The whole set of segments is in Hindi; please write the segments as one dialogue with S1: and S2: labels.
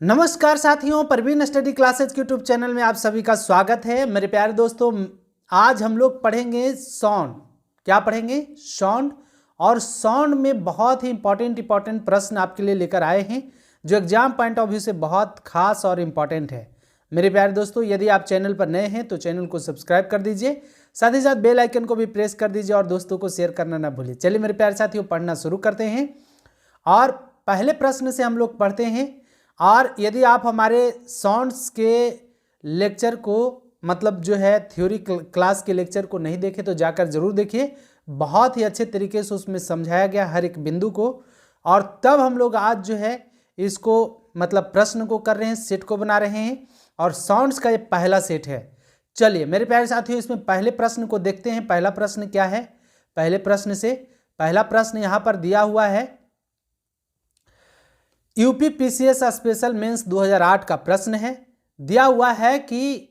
S1: नमस्कार साथियों, परवीन स्टडी क्लासेज के यूट्यूब चैनल में आप सभी का स्वागत है। मेरे प्यारे दोस्तों, आज हम लोग पढ़ेंगे साउंड। क्या पढ़ेंगे? साउंड। और साउंड में बहुत ही इंपॉर्टेंट प्रश्न आपके लिए लेकर आए हैं जो एग्जाम पॉइंट ऑफ व्यू से बहुत खास और इम्पॉर्टेंट है। मेरे प्यारे दोस्तों, यदि आप चैनल पर नए हैं तो चैनल को सब्सक्राइब कर दीजिए, साथ ही साथ बेल आइकन को भी प्रेस कर दीजिए और दोस्तों को शेयर करना ना भूलिए। चलिए मेरे प्यारे साथियों, पढ़ना शुरू करते हैं और पहले प्रश्न से हम लोग पढ़ते हैं। और यदि आप हमारे साउंड्स के लेक्चर को मतलब जो है थ्योरी क्लास के लेक्चर को नहीं देखे तो जाकर ज़रूर देखिए। बहुत ही अच्छे तरीके से उसमें समझाया गया हर एक बिंदु को। और तब हम लोग आज जो है इसको मतलब प्रश्न को कर रहे हैं, सेट को बना रहे हैं और साउंड्स का ये पहला सेट है। चलिए मेरे प्यारे साथियों, इसमें पहले प्रश्न को देखते हैं। पहला प्रश्न क्या है? पहले प्रश्न से पहला प्रश्न यहाँ पर दिया हुआ है। यूपी पीसीएस स्पेशल मेंस 2008 का प्रश्न है। दिया हुआ है कि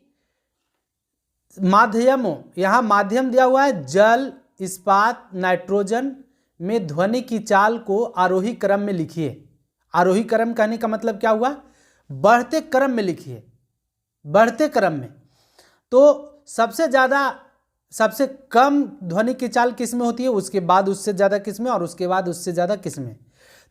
S1: माध्यमों, यहाँ माध्यम दिया हुआ है जल, इस्पात, नाइट्रोजन में ध्वनि की चाल को आरोही क्रम में लिखिए। आरोही क्रम कहने का मतलब क्या हुआ? बढ़ते क्रम में लिखिए, बढ़ते क्रम में। तो सबसे कम ध्वनि की चाल किस में होती है, उसके बाद उससे ज़्यादा किस में, और उसके बाद उससे ज़्यादा किस में।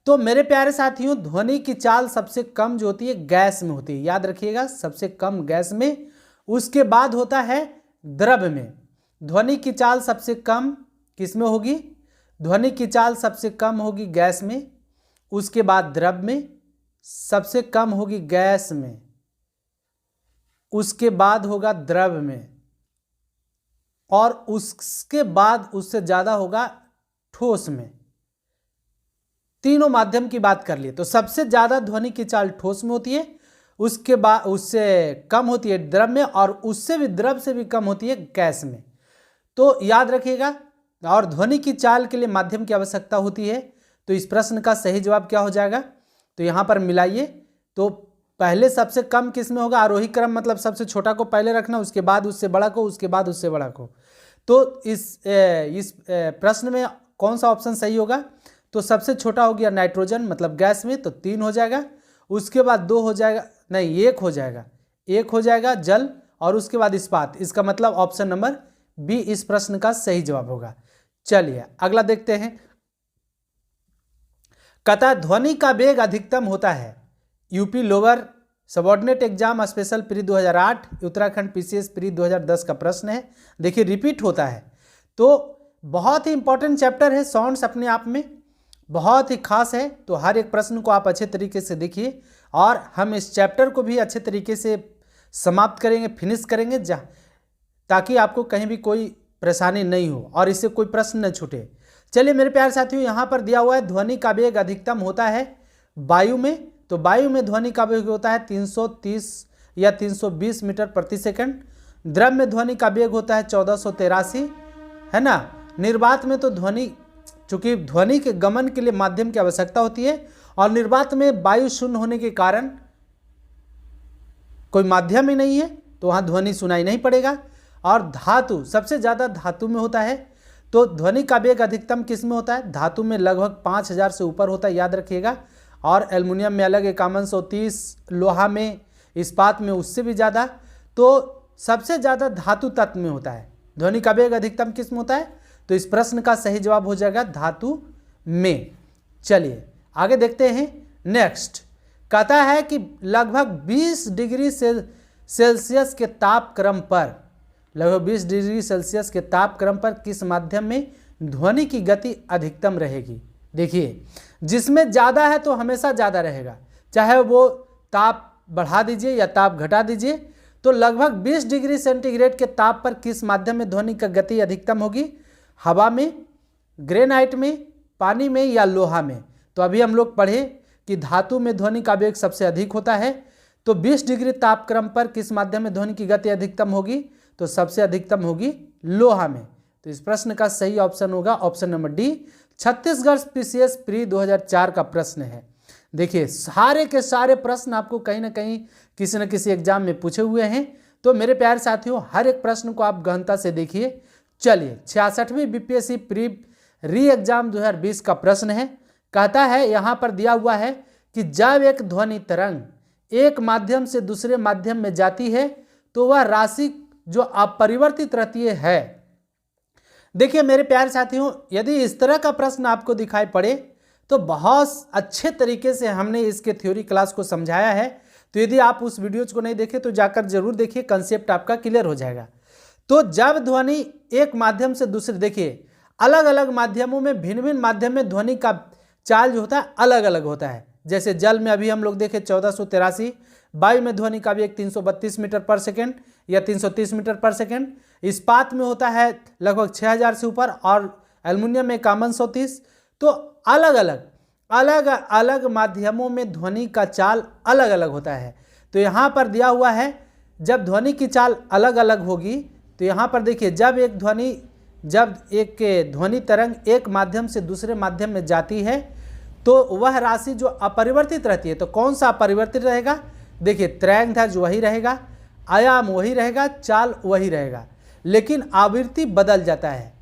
S1: तो मेरे प्यारे साथियों, ध्वनि की चाल सबसे कम जो होती है गैस में होती है, याद रखिएगा, सबसे कम गैस में। उसके बाद होता है द्रव में। ध्वनि की चाल सबसे कम किस में होगी? ध्वनि की चाल सबसे कम होगी गैस में, उसके बाद द्रव में, सबसे कम होगी गैस में, उसके बाद होगा द्रव में, और उसके बाद उससे ज़्यादा होगा ठोस में। तीनों माध्यम की बात कर लिए तो सबसे ज़्यादा ध्वनि की चाल ठोस में होती है, उसके बाद उससे कम होती है द्रव में, और उससे भी द्रव से भी कम होती है गैस में। तो याद रखिएगा। और ध्वनि की चाल के लिए माध्यम की आवश्यकता होती है। तो इस प्रश्न का सही जवाब क्या हो जाएगा? तो यहाँ पर मिलाइए। तो पहले सबसे कम किस में होगा? आरोही क्रम, मतलब सबसे छोटा को पहले रखना, उसके बाद उससे बड़ा को, उसके बाद उससे बड़ा को। तो इस प्रश्न में कौन सा ऑप्शन सही होगा? तो सबसे छोटा हो गया नाइट्रोजन, मतलब गैस में, तो 3 हो जाएगा। उसके बाद 2 हो जाएगा, नहीं 1 हो जाएगा, 1 हो जाएगा जल, और उसके बाद इस्पात। इसका मतलब ऑप्शन नंबर बी इस प्रश्न का सही जवाब होगा। चलिए अगला देखते हैं। कथा ध्वनि का वेग अधिकतम होता है। UP lower subordinate exam special pre 2008, Uttarakhand PCS pre 2010 का प्रश्न है। देखिए रिपीट होता है, तो बहुत ही इंपॉर्टेंट चैप्टर है। साउंड्स अपने आप में बहुत ही खास है। तो हर एक प्रश्न को आप अच्छे तरीके से देखिए, और हम इस चैप्टर को भी अच्छे तरीके से समाप्त करेंगे, फिनिश करेंगे, ताकि आपको कहीं भी कोई परेशानी नहीं हो और इससे कोई प्रश्न न छूटे। चलिए मेरे प्यारे साथियों, यहाँ पर दिया हुआ है ध्वनि का वेग अधिकतम होता है वायु में। तो वायु में ध्वनि का वेग होता है 330 या 320 मीटर प्रति सेकंड। द्रव में ध्वनि का वेग होता है 1483, है ना। निर्वात में तो चूंकि ध्वनि के गमन के लिए माध्यम की आवश्यकता होती है, और निर्वात में वायु शून्य होने के कारण कोई माध्यम ही नहीं है, तो वहां ध्वनि सुनाई नहीं पड़ेगा। और धातु, सबसे ज़्यादा धातु में होता है। तो ध्वनि का वेग अधिकतम किस में होता है? धातु में लगभग 5000 से ऊपर होता है, याद रखिएगा। और एल्युमिनियम में अलग 5130, लोहा में, इस्पात में उससे भी ज़्यादा। तो सबसे ज़्यादा धातु तत्व में होता है। ध्वनि का वेग अधिकतम किस में होता है? तो इस प्रश्न का सही जवाब हो जाएगा धातु में। चलिए आगे देखते हैं। नेक्स्ट कहता है कि लगभग 20 डिग्री सेल्सियस के तापक्रम पर, लगभग 20 डिग्री सेल्सियस के तापक्रम पर किस माध्यम में ध्वनि की गति अधिकतम रहेगी? देखिए, जिसमें ज़्यादा है तो हमेशा ज़्यादा रहेगा, चाहे वो ताप बढ़ा दीजिए या ताप घटा दीजिए। तो लगभग 20 डिग्री सेंटीग्रेड के ताप पर किस माध्यम में ध्वनि का गति अधिकतम होगी? हवा में, ग्रेनाइट में, पानी में, या लोहा में। तो अभी हम लोग पढ़े कि धातु में ध्वनि का वेग सबसे अधिक होता है। तो 20 डिग्री तापक्रम पर किस माध्यम में ध्वनि की गति अधिकतम होगी? तो सबसे अधिकतम होगी लोहा में। तो इस प्रश्न का सही ऑप्शन होगा option number D. Chhattisgarh PCS pre 2004 का प्रश्न है। देखिए सारे के सारे प्रश्न आपको कहीं ना कहीं किसी न किसी एग्जाम में पूछे हुए हैं। तो मेरे प्यारे साथियों, हर एक प्रश्न को आप गहनता से देखिए। चलिए 66वीं बीपीएससी प्री री एग्जाम 2020 का प्रश्न है। कहता है, यहाँ पर दिया हुआ है कि जब एक ध्वनि तरंग एक माध्यम से दूसरे माध्यम में जाती है तो वह राशि जो अपरिवर्तित रहती है। देखिए मेरे प्यारे साथियों, यदि इस तरह का प्रश्न आपको दिखाई पड़े तो बहुत अच्छे तरीके से हमने इसके थ्योरी क्लास को समझाया है। तो यदि आप उस वीडियोज को नहीं देखे तो जाकर जरूर देखिए, कंसेप्ट आपका क्लियर हो जाएगा। तो जब ध्वनि एक माध्यम से दूसरे, देखिए अलग अलग माध्यमों में, भिन्न भिन्न माध्यम में ध्वनि का चाल जो होता है अलग अलग होता है। जैसे जल में अभी हम लोग देखें 1483, वायु में ध्वनि का वेग 332 मीटर पर सेकेंड या 330 मीटर पर सेकेंड, इस्पात में होता है लगभग 6000 से ऊपर, और एल्युमिनियम में 5130। तो अलग अलग माध्यमों में ध्वनि का चाल अलग अलग होता है। तो यहाँ पर दिया हुआ है जब ध्वनि की चाल अलग अलग होगी तो यहाँ पर देखिए जब एक ध्वनि तरंग एक माध्यम से दूसरे माध्यम में जाती है तो वह राशि जो अपरिवर्तित रहती है, तो कौन सा अपरिवर्तित रहेगा? देखिए तरंगदैर्घ्य वही रहेगा, आयाम वही रहेगा, चाल वही रहेगा, लेकिन आवृत्ति बदल जाता है।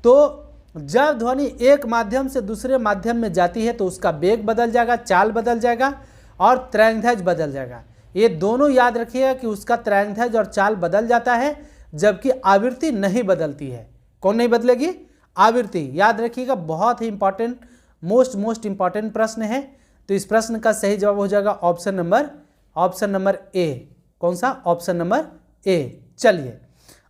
S1: तो जब ध्वनि एक माध्यम से दूसरे माध्यम में जाती है तो उसका वेग बदल जाएगा, चाल बदल जाएगा और तरंगदैर्घ्य बदल जाएगा। ये दोनों याद रखिएगा कि उसका तरंगदैर्घ्य और चाल बदल जाता है, जबकि आवृत्ति नहीं बदलती है। कौन नहीं बदलेगी? आवृत्ति। याद रखिएगा, बहुत ही इंपॉर्टेंट, मोस्ट इंपॉर्टेंट प्रश्न है। तो इस प्रश्न का सही जवाब हो जाएगा ऑप्शन नंबर ए। कौन सा? Option number A. चलिए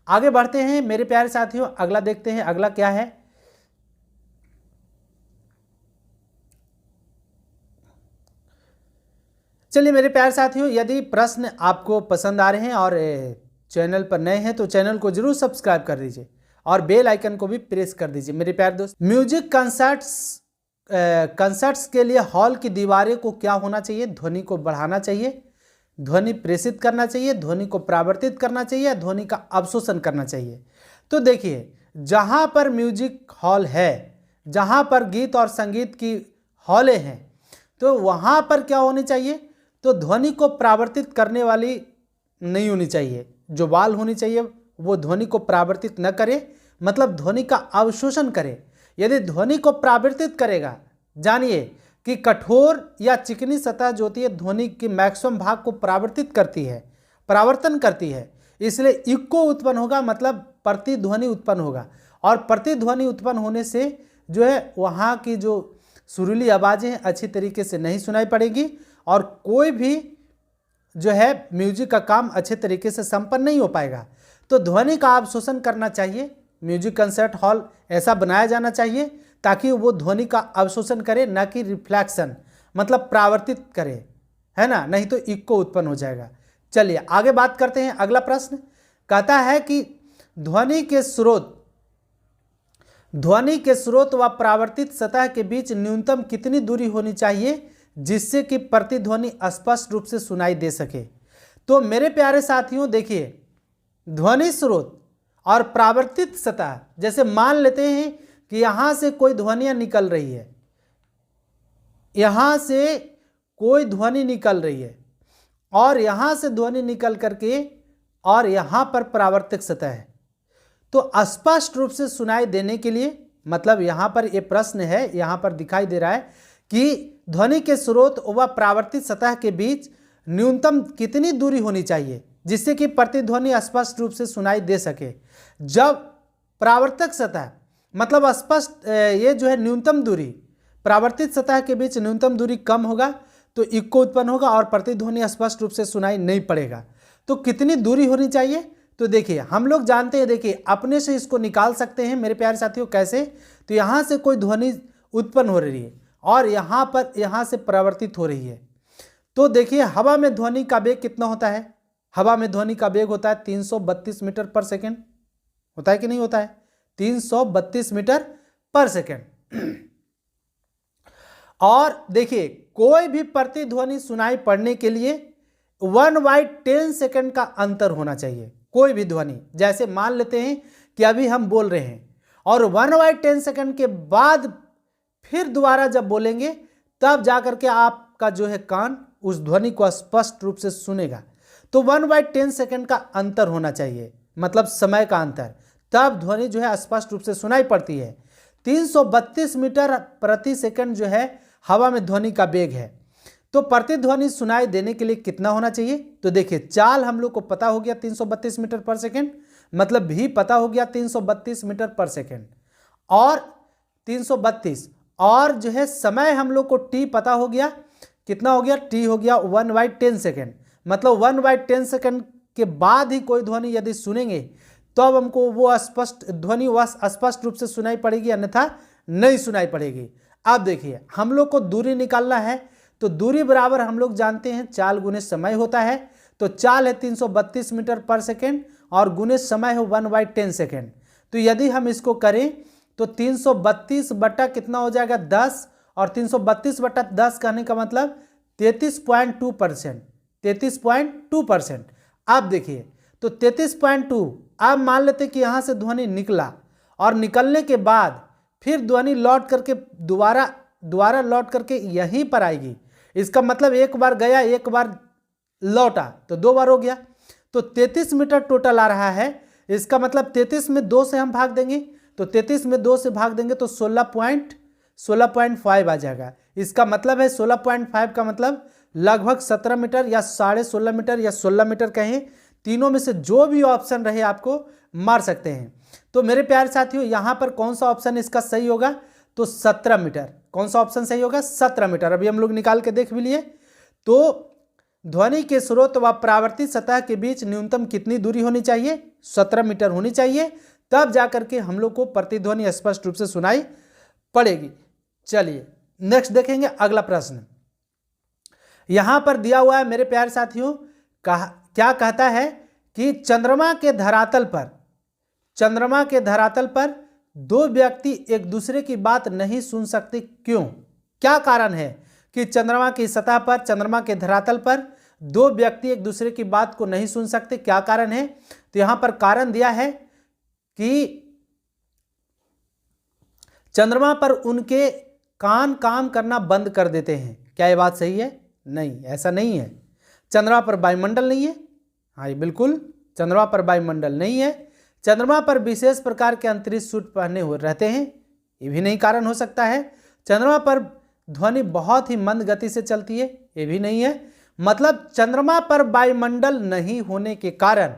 S1: आगे बढ़ते हैं मेरे प्यारे साथियों, अगला देखते हैं। अगला क्या है? चलिए मेरे प्यारे साथियों, यदि प्रश्न आपको पसंद आ रहे हैं और चैनल पर नए हैं तो चैनल को जरूर सब्सक्राइब कर दीजिए और बेल आइकन को भी प्रेस कर दीजिए। मेरे प्यारे दोस्त, म्यूजिक कंसर्ट्स के लिए हॉल की दीवारें को क्या होना चाहिए? ध्वनि को बढ़ाना चाहिए, ध्वनि प्रेषित करना चाहिए, ध्वनि को परावर्तित करना चाहिए, ध्वनि का अवशोषण करना चाहिए। तो देखिए जहाँ पर म्यूजिक हॉल है, जहाँ पर गीत और संगीत की हॉलें हैं, तो वहाँ पर क्या होनी चाहिए? तो ध्वनि को परावर्तित करने वाली नहीं होनी चाहिए। जो वाल होनी चाहिए वो ध्वनि को परावर्तित न करे, मतलब ध्वनि का अवशोषण करे। यदि ध्वनि को परावर्तित करेगा, जानिए कि कठोर या चिकनी सतह जो होती है ध्वनि के मैक्सिमम भाग को परावर्तन करती है, इसलिए इको उत्पन्न होगा, मतलब प्रतिध्वनि उत्पन्न होगा। और प्रतिध्वनि उत्पन्न होने से जो है वहाँ की जो सुरीली आवाज़ें हैं अच्छी तरीके से नहीं सुनाई पड़ेगी और कोई भी जो है म्यूजिक का काम अच्छे तरीके से संपन्न नहीं हो पाएगा। तो ध्वनि का अवशोषण करना चाहिए। म्यूजिक कंसर्ट हॉल ऐसा बनाया जाना चाहिए ताकि वो ध्वनि का अवशोषण करे, ना कि रिफ्लेक्शन, मतलब परावर्तित करे, है ना, नहीं तो इको उत्पन्न हो जाएगा। चलिए आगे बात करते हैं। अगला प्रश्न कहता है कि ध्वनि के स्रोत व परावर्तित सतह के बीच न्यूनतम कितनी दूरी होनी चाहिए जिससे कि प्रतिध्वनि स्पष्ट रूप से सुनाई दे सके? तो मेरे प्यारे साथियों देखिए, ध्वनि स्रोत और परावर्तित सतह, जैसे मान लेते हैं कि यहाँ से कोई ध्वनियाँ निकल रही है, यहाँ से कोई ध्वनि निकल रही है और यहाँ से ध्वनि निकल करके और यहाँ पर परावर्तक सतह है। तो स्पष्ट रूप से सुनाई देने के लिए, मतलब यहाँ पर ये प्रश्न है, यहाँ पर दिखाई दे रहा है कि ध्वनि के स्रोत व परावर्तित सतह के बीच न्यूनतम कितनी दूरी होनी चाहिए जिससे कि प्रतिध्वनि स्पष्ट रूप से सुनाई दे सके। जब परावर्तक सतह, मतलब स्पष्ट ये जो है न्यूनतम दूरी, परावर्तित सतह के बीच न्यूनतम दूरी कम होगा तो इको उत्पन्न होगा और प्रतिध्वनि स्पष्ट रूप से सुनाई नहीं पड़ेगा। तो कितनी दूरी होनी चाहिए? तो देखिए हम लोग जानते हैं, देखिए अपने से इसको निकाल सकते हैं मेरे प्यारे साथियों। कैसे? तो यहाँ से कोई ध्वनि उत्पन्न हो रही है और यहाँ से परावर्तित हो रही है। तो देखिए हवा में ध्वनि का वेग कितना होता है? हवा में ध्वनि का वेग होता है 332 मीटर पर सेकेंड। होता है कि नहीं होता है? 332 मीटर पर सेकेंड। और देखिए कोई भी प्रतिध्वनि सुनाई पड़ने के लिए 1/10 सेकेंड का अंतर होना चाहिए। कोई भी ध्वनि, जैसे मान लेते हैं कि अभी हम बोल रहे हैं और 1/10 सेकेंड के बाद फिर दोबारा जब बोलेंगे तब जाकर के आपका जो है कान उस ध्वनि को स्पष्ट रूप से सुनेगा। तो 1/10 सेकेंड का अंतर होना चाहिए, मतलब समय का अंतर, तब ध्वनि जो है स्पष्ट रूप से सुनाई पड़ती है। 332 मीटर प्रति सेकंड जो है हवा में ध्वनि का वेग है। तो प्रतिध्वनि सुनाई देने के लिए कितना होना चाहिए? तो देखिए चाल हम लोग को पता हो गया 332 मीटर पर सेकेंड, मतलब भी पता हो गया 332 मीटर पर सेकेंड, और 332, और जो है समय हम लोग को टी पता हो गया, कितना हो गया? टी हो गया 1/10 सेकेंड, मतलब 1/10 सेकेंड के बाद ही कोई ध्वनि यदि सुनेंगे तो अब हमको वो स्पष्ट ध्वनि वह स्पष्ट रूप से सुनाई पड़ेगी, अन्यथा नहीं सुनाई पड़ेगी। अब देखिए हम लोग को दूरी निकालना है, तो दूरी बराबर हम लोग जानते हैं चाल गुने समय होता है। तो चाल है 332 मीटर पर सेकेंड और गुने समय है 1/10 सेकेंड। तो यदि हम इसको करें तो 332 बटा कितना हो जाएगा? 10, और 332 बटा 10 कहने का मतलब 33.2%, 33.2%। अब देखिए तो 33.2, अब मान लेते कि यहाँ से ध्वनि निकला और निकलने के बाद फिर ध्वनि लौट करके दोबारा लौट करके यहीं पर आएगी। इसका मतलब एक बार गया एक बार लौटा तो 2 बार हो गया, तो 33 मीटर टोटल आ रहा है। इसका मतलब 33 में 2 से हम भाग देंगे, तो 33 में 2 से भाग देंगे तो 16.5 आ जाएगा। इसका मतलब है 16.5 का मतलब लगभग 17 मीटर या 16.5 मीटर या 16 मीटर कहें, तीनों में से जो भी ऑप्शन रहे आपको मार सकते हैं। तो मेरे प्यारे साथियों यहाँ पर कौन सा ऑप्शन इसका सही होगा? तो 17 मीटर। कौन सा ऑप्शन सही होगा? 17 मीटर। अभी हम लोग निकाल के देख भी लिए। तो ध्वनि के स्रोत व परावर्तित सतह के बीच न्यूनतम कितनी दूरी होनी चाहिए? 17 मीटर होनी चाहिए, तब जाकर के हम लोग को प्रतिध्वनि स्पष्ट रूप से सुनाई पड़ेगी। चलिए नेक्स्ट देखेंगे अगला प्रश्न। यहां पर दिया हुआ है मेरे प्यारे साथियों, क्या कहता है कि चंद्रमा के धरातल पर 2 व्यक्ति एक दूसरे की बात नहीं सुन सकते, क्यों? क्या कारण है कि चंद्रमा की सतह पर, चंद्रमा के धरातल पर 2 व्यक्ति एक दूसरे की बात को नहीं सुन सकते? क्या कारण है? तो यहां पर कारण दिया है कि चंद्रमा पर उनके कान काम करना बंद कर देते हैं। क्या ये बात सही है? नहीं, ऐसा नहीं है। चंद्रमा पर वायुमंडल नहीं है। हाँ ये बिल्कुल, चंद्रमा पर वायुमंडल नहीं है। चंद्रमा पर विशेष प्रकार के अंतरिक्ष सूट पहने हुए रहते हैं, ये भी नहीं कारण हो सकता है। चंद्रमा पर ध्वनि बहुत ही मंद गति से चलती है, ये भी नहीं है। मतलब चंद्रमा पर वायुमंडल नहीं होने के कारण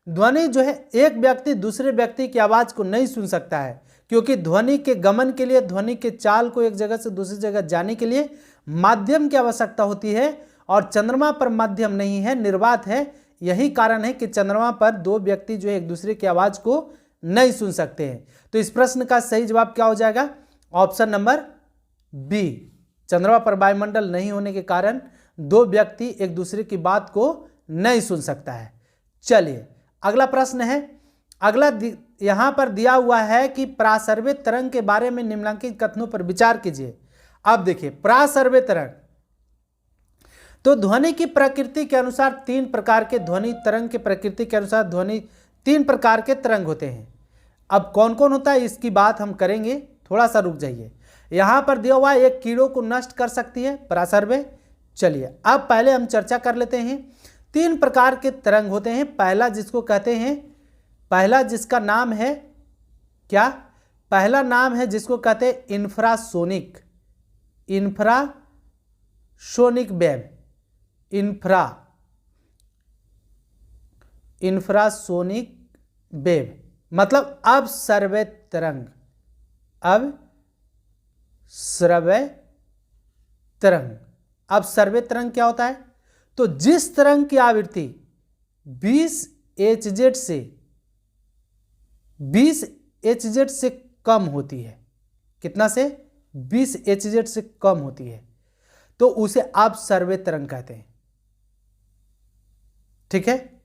S1: ध्वनि जो है एक व्यक्ति दूसरे व्यक्ति की आवाज को नहीं सुन सकता है, क्योंकि ध्वनि के गमन के लिए, ध्वनि के चाल को एक जगह से दूसरी जगह जाने के लिए माध्यम की आवश्यकता होती है, और चंद्रमा पर माध्यम नहीं है, निर्वात है। यही कारण है कि चंद्रमा पर 2 व्यक्ति जो है एक दूसरे की आवाज को नहीं सुन सकते हैं। तो इस प्रश्न का सही जवाब क्या हो जाएगा? ऑप्शन नंबर बी, चंद्रमा पर वायुमंडल नहीं होने के कारण 2 व्यक्ति एक दूसरे की बात को नहीं सुन सकता है। चलिए अगला प्रश्न है। अगला यहां पर दिया हुआ है कि प्रासर्वित तरंग के बारे में निम्नलिखित कथनों पर विचार कीजिए। अब देखिए प्रासर्वित तरंग, तो ध्वनि की प्रकृति के अनुसार 3 प्रकार के ध्वनि तरंग के प्रकृति के अनुसार ध्वनि 3 प्रकार के तरंग होते हैं। अब कौन कौन होता है इसकी बात हम करेंगे, थोड़ा सा रुक जाइए। यहां पर दिया हुआ एक कीड़ों को नष्ट कर सकती है प्रासर्वे। चलिए अब पहले हम चर्चा कर लेते हैं। 3 प्रकार के तरंग होते हैं। पहला जिसको कहते हैं, पहला जिसका नाम है क्या? पहला नाम है जिसको कहते हैं इंफ्रासोनिक वेव, इंफ्रासोनिक वेव मतलब अपस्रव्य तरंग। अपस्रव्य तरंग क्या होता है? तो जिस तरंग की आवृत्ति 20 Hz से कम होती है, कितना से? 20 Hz से कम होती है, तो उसे अपस्रव्य तरंग कहते हैं। ठीक है।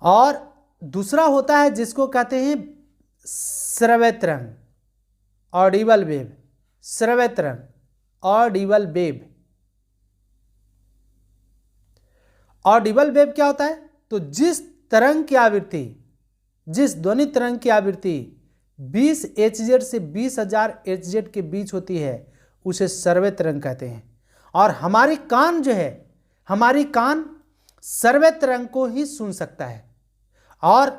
S1: और दूसरा होता है जिसको कहते हैं श्रव्य तरंग, ऑडिबल वेव। श्रव्य तरंग, ऑडिबल वेव। ऑडिबल वेव क्या होता है? तो जिस ध्वनि तरंग की आवृत्ति 20 Hz से 20,000 Hz के बीच होती है उसे श्रव्य तरंग कहते हैं। और हमारी कान जो है, हमारी कान श्रव्य तरंग को ही सुन सकता है, और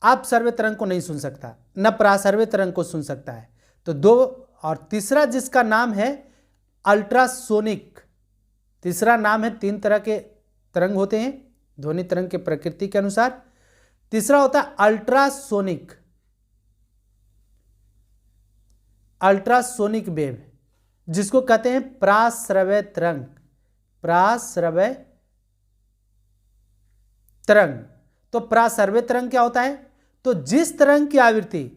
S1: अपस्रव्य तरंग को नहीं सुन सकता, न प्रासर्व्य तरंग को सुन सकता है। तो 2, और तीसरा जिसका नाम है अल्ट्रासोनिक तीसरा नाम है 3 तरह के तरंग होते हैं ध्वनि तरंग के प्रकृति के अनुसार। तीसरा होता है अल्ट्रासोनिक, अल्ट्रासोनिक वेव, जिसको कहते हैं प्राश्रव्य तरंग, प्राश्रव्य तरंग। तो प्राश्रव्य तरंग क्या होता है? तो जिस तरंग की आवृत्ति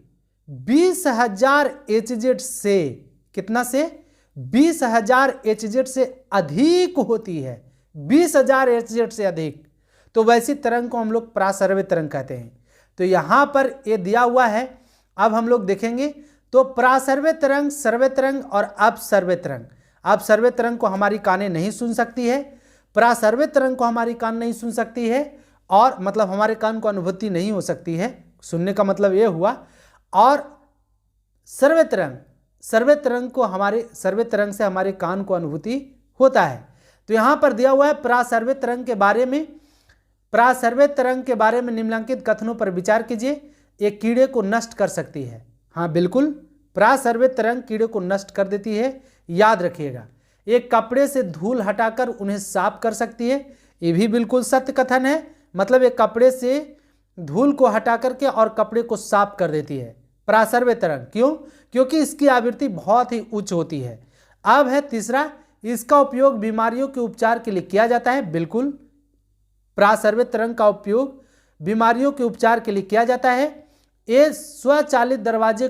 S1: 20,000 HZ से, कितना से? 20,000 HZ से अधिक होती है, 20,000 HZ से अधिक, तो वैसी तरंग को हम लोग प्राश्रव्य तरंग कहते हैं। तो यहां पर ये दिया हुआ है, अब हम लोग देखेंगे। तो प्राश्रव्य तरंग, श्रव्य तरंग और अपश्रव्य तरंग। अपश्रव्य तरंग को हमारी कानें नहीं सुन सकती है, प्राश्रव्य तरंग को हमारी कान नहीं सुन सकती है, और मतलब हमारे कान को अनुभूति नहीं हो सकती है, सुनने का मतलब ये हुआ। और श्रव्य तरंग, श्रव्य तरंग को हमारे, श्रव्य तरंग से हमारे कान को अनुभूति होता है। तो यहाँ पर दिया हुआ है प्राश्रव्य तरंग के बारे में, प्राश्रव्य तरंग के बारे में निम्नलिखित कथनों पर विचार कीजिए। एक कीड़े को नष्ट कर सकती है, हाँ बिल्कुल, प्राश्रव्य तरंग कीड़े को नष्ट कर देती है, याद रखिएगा। एक कपड़े से धूल हटाकर उन्हें साफ कर सकती है, ये भी बिल्कुल सत्य कथन है। मतलब एक कपड़े से धूल को हटा करके और कपड़े को साफ कर देती है प्राश्रव्य तरंग। क्यों? क्योंकि इसकी आवृत्ति बहुत ही उच्च होती है। अब है तीसरा, इसका उपयोग बीमारियों के उपचार के लिए किया जाता है। बिल्कुल, प्राश्रव्य तरंग का उपयोग बीमारियों के उपचार के लिए किया जाता है। ये स्वचालित दरवाजे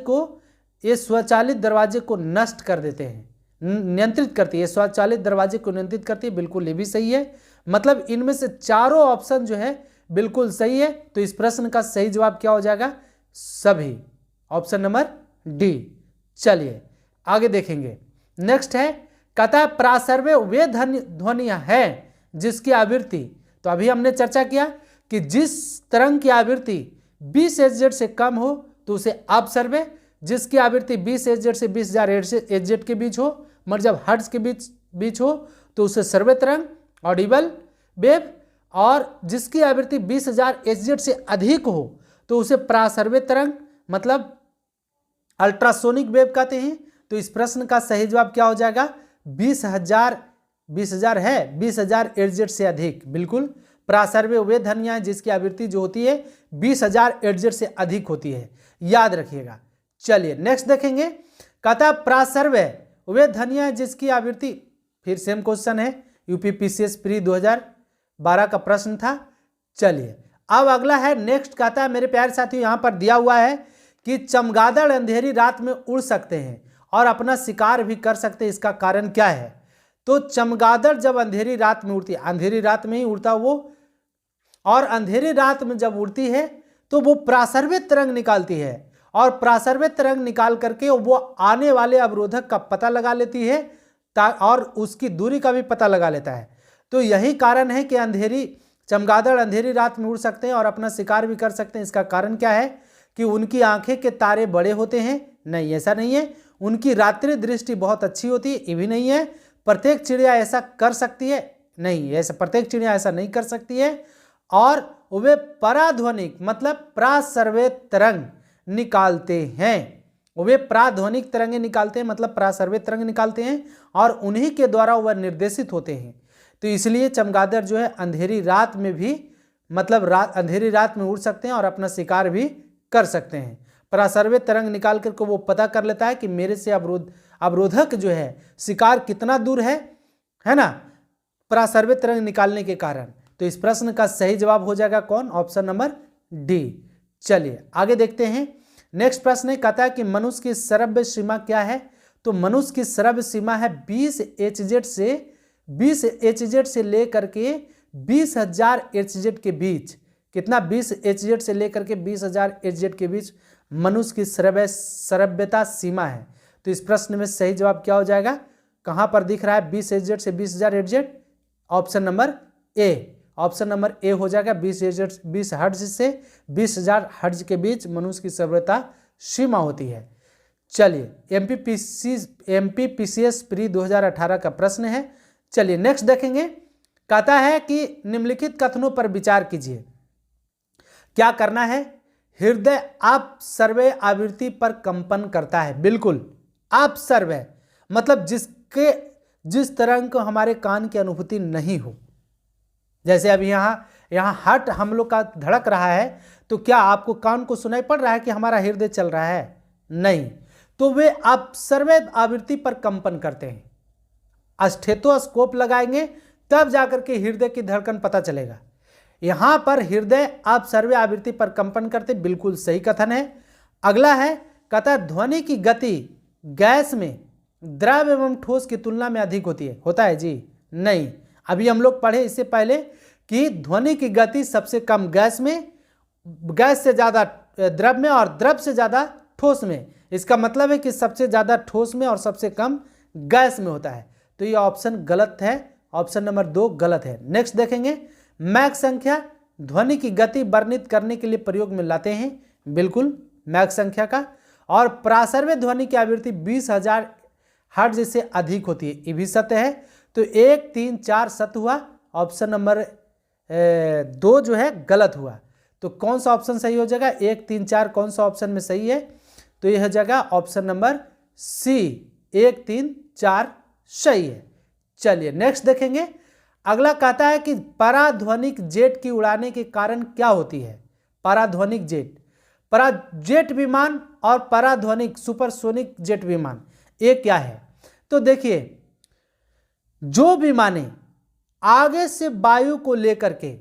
S1: को नष्ट कर देते हैं, नियंत्रित करती है, स्वचालित दरवाजे को नियंत्रित करती है। बिल्कुल ये भी सही है। मतलब इनमें से चारों ऑप्शन जो है बिल्कुल सही है। तो इस प्रश्न का सही जवाब क्या हो जाएगा? सभी, ऑप्शन नंबर डी। चलिए आगे देखेंगे। नेक्स्ट है, कहता प्राश्रव्य वे ध्वनियां हैं जिसकी आवृत्ति, तो अभी हमने चर्चा किया कि जिस तरंग की आवृत्ति 20 HZ से कम हो तो उसे अपश्रव्य, जिसकी आवृत्ति 20 HZ से 20,000 HZ के बीच हो, मगर जब हर्ट्ज के बीच हो तो उसे श्रव्य तरंग, ऑडिबल वेव, और जिसकी आवृत्ति 20,000 HZ से अधिक हो तो उसे प्राश्रव्य तरंग, मतलब अल्ट्रासोनिक वेव कहते हैं। तो इस प्रश्न का सही जवाब क्या हो जाएगा? 20,000 है, 20,000 HZ से अधिक। बिल्कुल, प्राश्रव्य वे ध्वनियां जिसकी आवृत्ति जो होती है 20,000 HZ से अधिक होती है, याद रखिएगा। चलिए नेक्स्ट देखेंगे। कहता प्राश्रव्य वे ध्वनियां जिसकी आवृत्ति, फिर सेम क्वेश्चन है, यूपीपीसीएस प्री 2012 का प्रश्न था। चलिए अब अगला है नेक्स्ट। कहता है मेरे प्यारे साथियों, यहां पर दिया हुआ है कि चमगादड़ अंधेरी रात में उड़ सकते हैं और अपना शिकार भी कर सकते हैं, इसका कारण क्या है? तो चमगादड़ जब अंधेरी रात में उड़ती है, अंधेरी रात में ही उड़ता वो, और अंधेरी रात में जब उड़ती है तो वो प्राश्रव्य तरंग निकालती है, और प्राश्रव्य तरंग निकाल करके वो आने वाले अवरोधक का पता लगा लेती है और उसकी दूरी का भी पता लगा लेता है। तो यही कारण है कि चमगादड़ अंधेरी रात में उड़ सकते हैं और अपना शिकार भी कर सकते हैं। इसका कारण क्या है? कि उनकी आंखें के तारे बड़े होते हैं? नहीं, ऐसा नहीं है। उनकी रात्रि दृष्टि बहुत अच्छी होती है? ये भी नहीं है। प्रत्येक चिड़िया ऐसा कर सकती है? नहीं, ऐसा प्रत्येक चिड़िया ऐसा नहीं कर सकती है। और वे पराध्वनिक मतलब प्राश्रव्य तरंग निकालते हैं, वे प्राध्वनिक तरंगें निकालते हैं, मतलब प्राश्रव्य तरंग निकालते हैं, और उन्हीं के द्वारा वह निर्देशित होते हैं। तो इसलिए चमगादड़ जो है अंधेरी रात में भी, मतलब अंधेरी रात में उड़ सकते हैं और अपना शिकार भी कर सकते हैं। प्राश्रव्य तरंग निकाल करके वो पता कर लेता है कि मेरे से अवरोधक जो है शिकार कितना दूर है ना, प्राश्रव्य तरंग निकालने के कारण। तो इस प्रश्न का सही जवाब हो जाएगा कौन? Option number D. चलिए आगे देखते हैं। नेक्स्ट प्रश्न है, कहता है कि मनुष्य की श्रव्य सीमा क्या है? तो मनुष्य की श्रव्य सीमा है 20 HZ से लेकर के 20,000 HZ के बीच। कितना? 20 HZ से लेकर के 20,000 HZ के बीच मनुष्य की श्रव्यता सीमा है। तो इस प्रश्न में सही जवाब क्या हो जाएगा? कहां पर दिख रहा है 20 HZ से 20,000 HZ? Option number A, option number A हो जाएगा। 20 हर्ट्ज से 20,000 हर्ट्ज के बीच मनुष्य की श्रव्यता सीमा होती है। चलिए एमपीपीसीएस प्री 2018 का प्रश्न है। चलिए नेक्स्ट देखेंगे। कहता है कि निम्नलिखित कथनों पर विचार कीजिए। क्या करना है? हृदय अपश्रव्य आवृत्ति पर कंपन करता है। बिल्कुल, अपश्रव्य मतलब जिस तरंग को हमारे कान की अनुभूति नहीं हो। जैसे अभी यहाँ हार्ट हम लोग का धड़क रहा है, तो क्या आपको कान को सुनाई पड़ रहा है कि हमारा हृदय चल रहा है? नहीं। तो वे आप सर्वे आवृत्ति पर कंपन करते हैं। स्टेथोस्कोप लगाएंगे तब जाकर के हृदय की धड़कन पता चलेगा। यहां पर हृदय आप सर्वे आवृत्ति पर कंपन करते, बिल्कुल सही कथन है। अगला है, कहता ध्वनि की गति गैस में द्रव एवं ठोस की तुलना में अधिक होती है। होता है जी? नहीं। अभी हम लोग पढ़े इससे पहले कि ध्वनि की गति सबसे कम गैस में, गैस से ज़्यादा द्रव में और द्रव से ज़्यादा ठोस में। इसका मतलब है कि सबसे ज़्यादा ठोस में और सबसे कम गैस में होता है। तो ये ऑप्शन गलत है, ऑप्शन नंबर 2 गलत है। नेक्स्ट देखेंगे, मैक संख्या ध्वनि की गति वर्णित करने के लिए प्रयोग में लाते हैं। बिल्कुल मैक संख्या का। और प्रासर्वे ध्वनि की आवृत्ति 20,000 हर्ट्ज से अधिक होती है, ये भी सत्य है। तो 1, 3, 4 सत्य हुआ, ऑप्शन नंबर 2 जो है गलत हुआ। तो कौन सा ऑप्शन सही हो जाएगा? 1, 3, 4 कौन सा ऑप्शन में सही है? तो यह हो जाएगा ऑप्शन नंबर सी, 1, 3, 4 सही है। चलिए नेक्स्ट देखेंगे। अगला कहता है कि पराध्वनिक जेट की उड़ाने के कारण क्या होती है? पराध्वनिक जेट, जेट विमान और पराध्वनिक सुपरसोनिक जेट विमान, ये क्या है? तो देखिए, जो विमानें आगे से वायु को लेकर के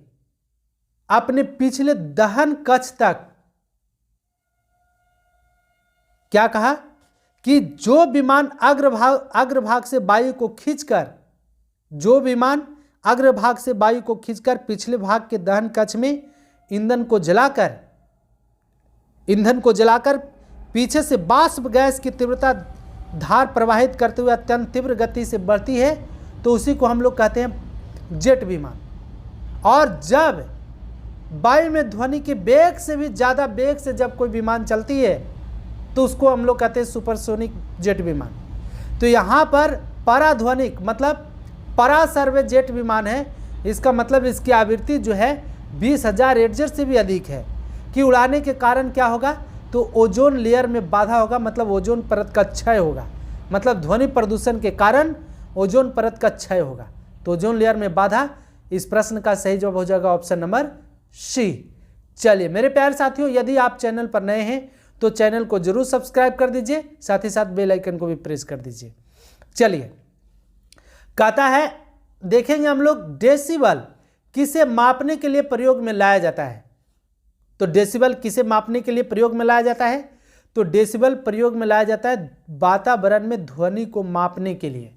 S1: अपने पिछले दहन कक्ष तक, क्या कहा कि जो विमान अग्रभाग से वायु को खींचकर, जो विमान अग्रभाग से वायु को खींचकर पिछले भाग के दहन कक्ष में ईंधन को जलाकर पीछे से वाष्प गैस की तीव्रता धार प्रवाहित करते हुए अत्यंत तीव्र गति से बढ़ती है, तो उसी को हम लोग कहते हैं जेट विमान। और जब वायु में ध्वनि के वेग से भी ज़्यादा वेग से जब कोई विमान चलती है, तो उसको हम लोग कहते हैं सुपरसोनिक जेट विमान। तो यहाँ पर पराध्वनिक मतलब परासर्वे जेट विमान है। इसका मतलब इसकी आवृत्ति जो है 20,000 हर्ट्ज से भी अधिक है। कि उड़ाने के कारण क्या होगा? तो ओजोन लेयर में बाधा होगा, मतलब ओजोन परत का क्षय होगा। मतलब ध्वनि प्रदूषण के कारण ओजोन परत का क्षय होगा, तो ओजोन लेयर में बाधा। इस प्रश्न का सही जवाब हो जाएगा ऑप्शन नंबर सी। चलिए मेरे प्यारे साथियों, यदि आप चैनल पर नए हैं तो चैनल को जरूर सब्सक्राइब कर दीजिए, साथ ही साथ बेल आइकन को भी प्रेस कर दीजिए। चलिए, कहता है, देखेंगे हम लोग डेसिबल किसे मापने के लिए प्रयोग में लाया जाता है। तो डेसिबल किसे मापने के लिए प्रयोग में लाया जाता है? तो डेसिबल प्रयोग में लाया जाता है वातावरण में ध्वनि को मापने के लिए।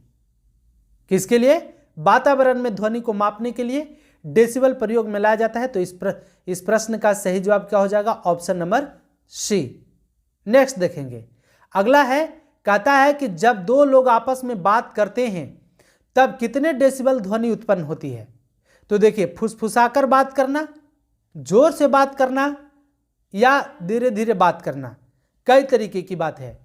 S1: किसके लिए? वातावरण में ध्वनि को मापने के लिए डेसिबल प्रयोग में लाया जाता है। तो इस प्रश्न का सही जवाब क्या हो जाएगा? Option number C. नेक्स्ट देखेंगे। अगला है, कहता है कि जब दो लोग आपस में बात करते हैं तब कितने डेसिबल ध्वनि उत्पन्न होती है? तो देखिए, फुसफुसाकर बात करना, जोर से बात करना या धीरे धीरे बात करना, कई तरीके की बात है।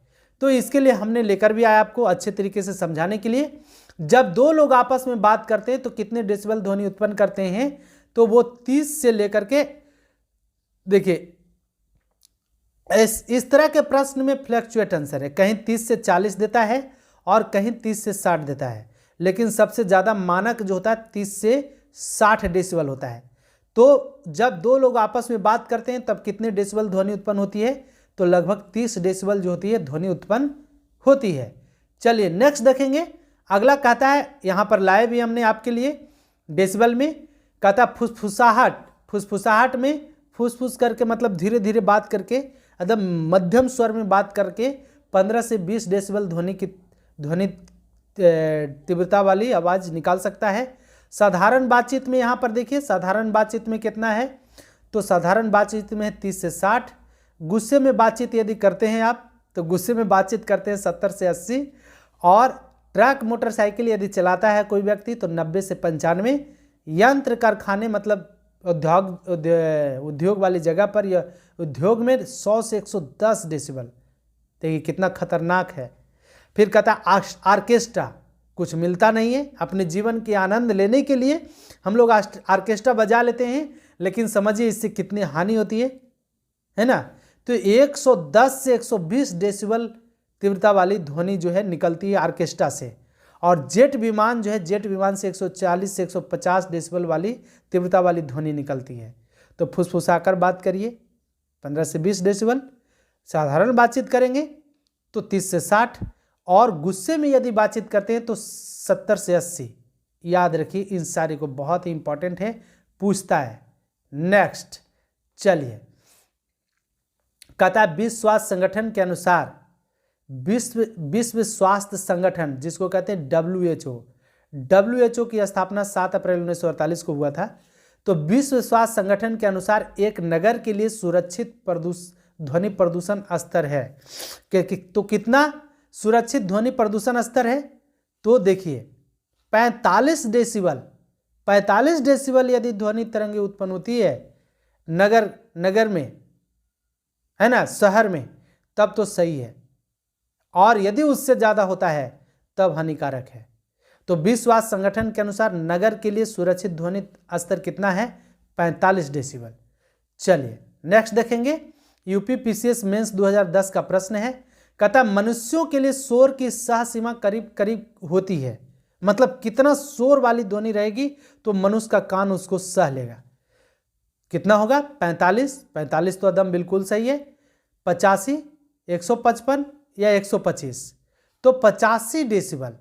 S1: तो इसके लिए हमने लेकर भी आया आपको अच्छे तरीके से समझाने के लिए। जब दो लोग आपस में बात करते हैं तो कितने डेसिबल ध्वनि उत्पन्न करते हैं? तो वो 30 से लेकर के, देखिए इस तरह के प्रश्न में फ्लक्चुएट आंसर है, कहीं 30 से 40 देता है और कहीं 30 से 60 देता है, लेकिन सबसे ज़्यादा मानक जो होता है 30 से 60 डेसिबल होता है। तो जब दो लोग आपस में बात करते हैं तब कितने डेसिबल ध्वनि उत्पन्न होती है? तो लगभग 30 डेसिबल जो होती है ध्वनि उत्पन्न होती है। चलिए नेक्स्ट देखेंगे। अगला कहता है, यहाँ पर लाए भी हमने आपके लिए डेसिबल में, कहता फुसफुसाहट, फुसफुसाहट में फुसफुस करके मतलब धीरे धीरे बात करके एकदम मध्यम स्वर में बात करके 15 से 20 डेसिबल ध्वनि तीव्रता वाली आवाज़ निकाल सकता है। साधारण बातचीत में यहाँ पर देखिए, साधारण बातचीत में कितना है? तो साधारण बातचीत में 30 से 60। गुस्से में बातचीत यदि करते हैं आप तो गुस्से में बातचीत करते हैं 70 से 80। और ट्रक मोटरसाइकिल यदि चलाता है कोई व्यक्ति तो 90 से 95। यंत्र कारखाने मतलब उद्योग वाली जगह पर या उद्योग में 100 से 110 डेसिबल। देखिए कितना खतरनाक है। फिर कहता आर्केस्ट्रा, कुछ मिलता नहीं है, अपने जीवन के आनंद लेने के लिए हम लोग आर्केस्ट्रा बजा लेते हैं, लेकिन समझिए इससे कितनी हानि होती है ना। तो 110 से 120 डेसिबल तीव्रता वाली ध्वनि जो है निकलती है आर्केस्ट्रा से। और जेट विमान जो है, जेट विमान से 140 से 150 डेसिबल वाली तीव्रता वाली ध्वनि निकलती है। तो फुसफुसाकर बात करिए 15 से 20 डेसिबल, साधारण बातचीत करेंगे तो 30 से 60, और गुस्से में यदि बातचीत करते हैं तो 70 से 80। याद रखिए इन सारे को, बहुत ही इंपॉर्टेंट है, पूछता है। नेक्स्ट चलिए, कहता है विश्व स्वास्थ्य संगठन के अनुसार, विश्व स्वास्थ्य संगठन जिसको कहते हैं WHO की स्थापना 7 अप्रैल 1948 को हुआ था। तो विश्व स्वास्थ्य संगठन के अनुसार एक नगर के लिए सुरक्षित ध्वनि प्रदूषण स्तर है तो कितना सुरक्षित ध्वनि प्रदूषण स्तर है? तो देखिए 45 डेसिबल, 45 डेसिबल यदि ध्वनि तरंगे उत्पन्न होती है नगर में, है ना, शहर में, तब तो सही है, और यदि उससे ज़्यादा होता है तब हानिकारक है। तो विश्व स्वास्थ्य संगठन के अनुसार नगर के लिए सुरक्षित ध्वनि स्तर कितना है? 45 डेसिबल। चलिए नेक्स्ट देखेंगे, यूपी पीसीएस मेंस 2010 का प्रश्न है, कहता मनुष्यों के लिए शोर की सह सीमा करीब करीब होती है, मतलब कितना शोर वाली ध्वनि रहेगी तो मनुष्य का कान उसको सह लेगा। कितना होगा? 45 तो एकदम बिल्कुल सही है। 85, 155 या 125, तो 85 डेसिबल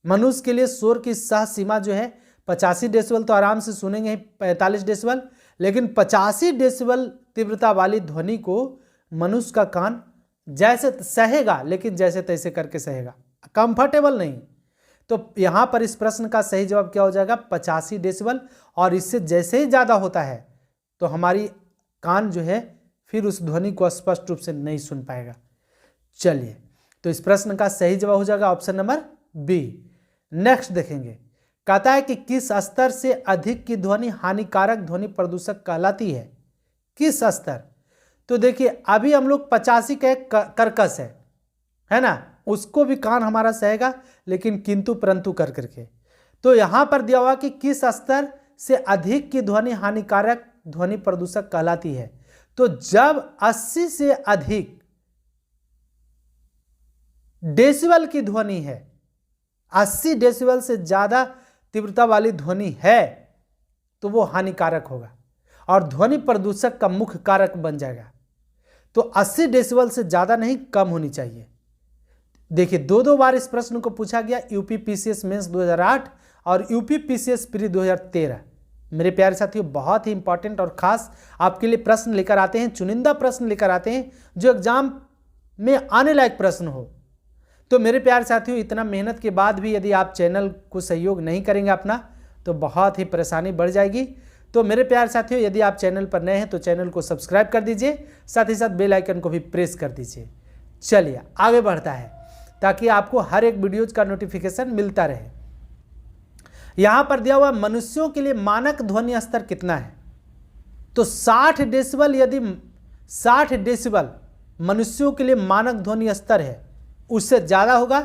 S1: मनुष्य के लिए शोर की सह सीमा जो है 85 डेसिबल, तो आराम से सुनेंगे 45 डेसिबल, लेकिन 85 डेसिबल तीव्रता वाली ध्वनि को मनुष्य का कान जैसे सहेगा, लेकिन जैसे तैसे करके सहेगा, कंफर्टेबल नहीं। तो यहाँ पर इस प्रश्न का सही जवाब क्या हो जाएगा? 85 डेसिबल, और इससे जैसे ही ज़्यादा होता है तो हमारी कान जो है फिर उस ध्वनि को स्पष्ट रूप से नहीं सुन पाएगा। चलिए, तो इस प्रश्न का सही जवाब हो जाएगा ऑप्शन नंबर बी। नेक्स्ट देखेंगे, कहता है कि किस स्तर से अधिक की ध्वनि हानिकारक ध्वनि प्रदूषक कहलाती है? किस स्तर? तो देखिए अभी हम लोग 85 का एक कर्कश है ना, उसको भी कान हमारा सहेगा, लेकिन किंतु परंतु कर करके। तो यहां पर दिया हुआ कि किस स्तर से अधिक की ध्वनि हानिकारक ध्वनि प्रदूषक कहलाती है, तो जब 80 से अधिक डेसिबल की ध्वनि है, 80 डेसिबल से ज्यादा तीव्रता वाली ध्वनि है तो वो हानिकारक होगा और ध्वनि प्रदूषक का मुख्य कारक बन जाएगा। तो 80 डेसिबल से ज्यादा नहीं, कम होनी चाहिए। देखिए दो बार इस प्रश्न को पूछा गया, यूपी पीसीएस मेंस 2008 और यूपी पीसीएस प्री 2013। मेरे प्यारे साथियों, बहुत ही इंपॉर्टेंट और खास आपके लिए प्रश्न लेकर आते हैं, चुनिंदा प्रश्न लेकर आते हैं जो एग्जाम में आने लायक प्रश्न हो। तो मेरे प्यारे साथियों, इतना मेहनत के बाद भी यदि आप चैनल को सहयोग नहीं करेंगे अपना, तो बहुत ही परेशानी बढ़ जाएगी। तो मेरे प्यारे साथियों, यदि आप चैनल पर नए हैं तो चैनल को सब्सक्राइब कर दीजिए, साथ ही साथ बेल आइकन को भी प्रेस कर दीजिए। चलिए आगे बढ़ता है, ताकि आपको हर एक वीडियोज का नोटिफिकेशन मिलता रहे। यहां पर दिया हुआ मनुष्यों के लिए मानक ध्वनि स्तर कितना है? तो 60 डेसिबल, यदि 60 डेसिबल मनुष्यों के लिए मानक ध्वनि स्तर है, उससे ज़्यादा होगा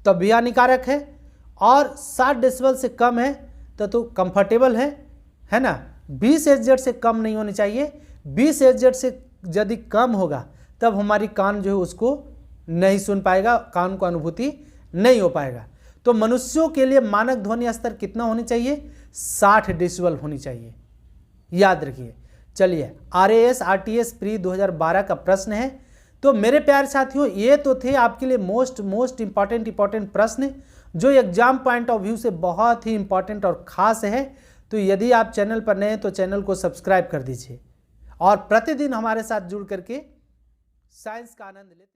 S1: तब भी हानिकारक है, और 60 डेसिबल से कम है तो कंफर्टेबल है ना। 20 HZ से कम नहीं होनी चाहिए। 20 HZ से यदि कम होगा तब हमारी कान जो है उसको नहीं सुन पाएगा, कान को अनुभूति नहीं हो पाएगा। तो मनुष्यों के लिए मानक ध्वनि स्तर कितना होनी चाहिए? 60 डेसिबल होनी चाहिए, याद रखिए। चलिए, RAS RTS प्री 2012 का प्रश्न है। तो मेरे प्यारे साथियों, ये तो थे आपके लिए मोस्ट इंपॉर्टेंट प्रश्न जो एग्जाम पॉइंट ऑफ व्यू से बहुत ही इंपॉर्टेंट और खास है। तो यदि आप चैनल पर नए हैं तो चैनल को सब्सक्राइब कर दीजिए और प्रतिदिन हमारे साथ जुड़ करके साइंस का आनंद लेते